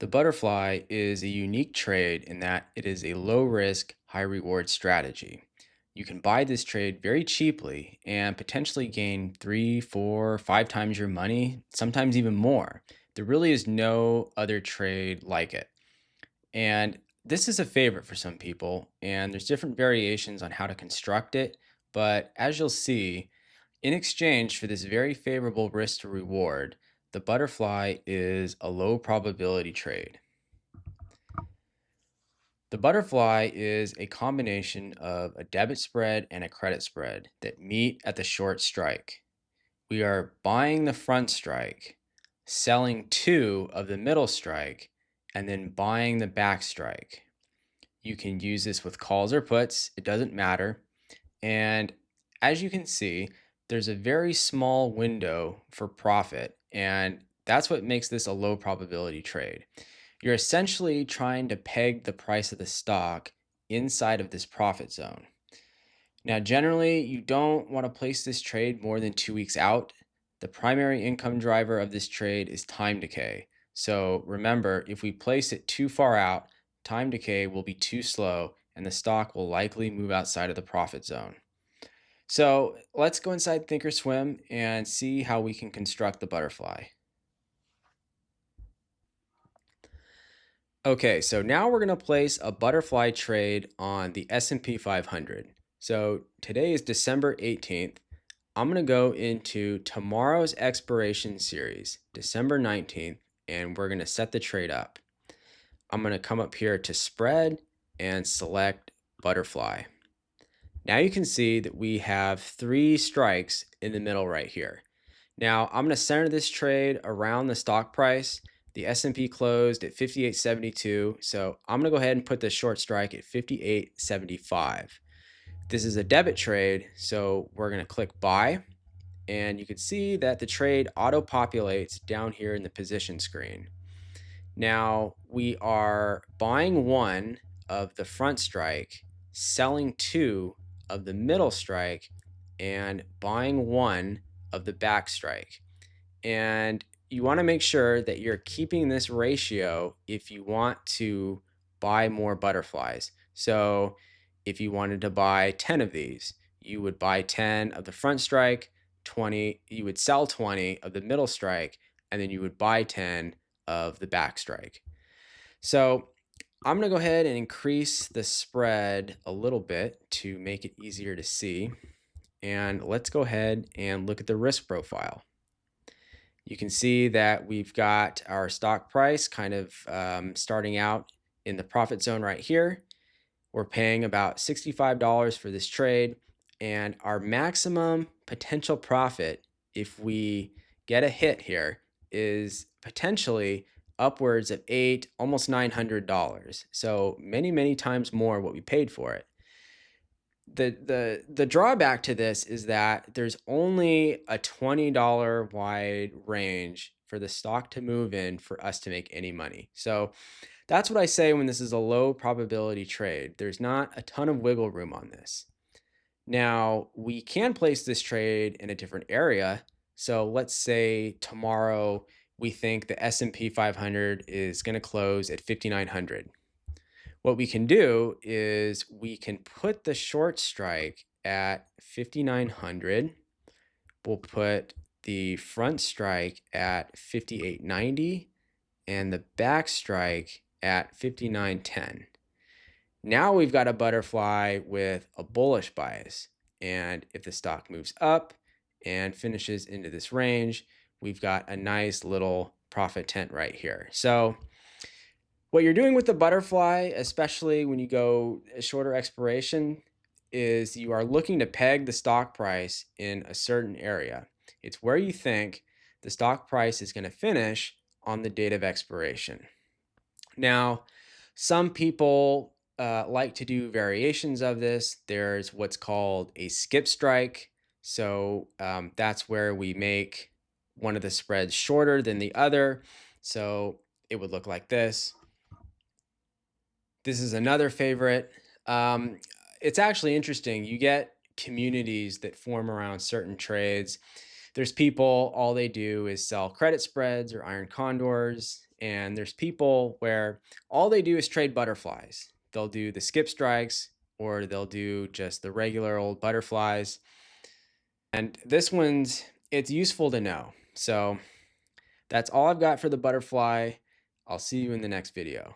The butterfly is a unique trade in that it is a low risk, high reward strategy. You can buy this trade very cheaply and potentially gain three, four, five times your money, sometimes even more. There really is no other trade like it. And this is a favorite for some people, and there's different variations on how to construct it. But as you'll see, in exchange for this very favorable risk to reward, the butterfly is a low probability trade. The butterfly is a combination of a debit spread and a credit spread that meet at the short strike. We are buying the front strike, selling two of the middle strike, and then buying the back strike. You can use this with calls or puts, it doesn't matter. And as you can see, there's a very small window for profit, and that's what makes this a low probability trade. You're essentially trying to peg the price of the stock inside of this profit zone. Now, generally, you don't want to place this trade more than 2 weeks out. The primary income driver of this trade is time decay. So remember, if we place it too far out, time decay will be too slow and the stock will likely move outside of the profit zone. So let's go inside Thinkorswim and see how we can construct the butterfly. Okay, so now we're going to place a butterfly trade on the S&P 500. So today is December 18th. I'm going to go into tomorrow's expiration series, December 19th, and we're going to set the trade up. I'm going to come up here to spread and select butterfly. Now you can see that we have three strikes in the middle right here. Now I'm going to center this trade around the stock price. The S&P closed at 58.72, so I'm going to go ahead and put the short strike at 58.75. This is a debit trade, so we're going to click buy, and you can see that the trade auto-populates down here in the position screen. Now we are buying one of the front strike, selling two of the middle strike, and buying one of the back strike. And you want to make sure that you're keeping this ratio if you want to buy more butterflies. So if you wanted to buy 10 of these, you would buy 10 of the front strike, 20, you would sell 20 of the middle strike, and then you would buy 10 of the back strike. So I'm going to go ahead and increase the spread a little bit to make it easier to see. And let's go ahead and look at the risk profile. You can see that we've got our stock price kind of starting out in the profit zone right here. We're paying about $65 for this trade, and our maximum potential profit, if we get a hit here, is potentially upwards of almost $900. So many times more what we paid for it. The drawback to this is that there's only a $20 wide range for the stock to move in for us to make any money. So that's what I say when this is a low probability trade. There's not a ton of wiggle room on this. Now, we can place this trade in a different area. So let's say tomorrow we think the S&P 500 is going to close at 5,900. What we can do is we can put the short strike at 5,900. We'll put the front strike at 58.90 and the back strike at 59.10. Now we've got a butterfly with a bullish bias. And if the stock moves up and finishes into this range, we've got a nice little profit tent right here. So what you're doing with the butterfly, especially when you go a shorter expiration, is you are looking to peg the stock price in a certain area. It's where you think the stock price is going to finish on the date of expiration. Now, some people like to do variations of this. There's what's called a skip strike. So that's where we make one of the spreads shorter than the other. So it would look like this. This is another favorite. It's actually interesting. You get communities that form around certain trades. There's people, all they do is sell credit spreads or iron condors. And there's people where all they do is trade butterflies. They'll do the skip strikes or they'll do just the regular old butterflies. And this one's, it's useful to know. So that's all I've got for the butterfly. I'll see you in the next video.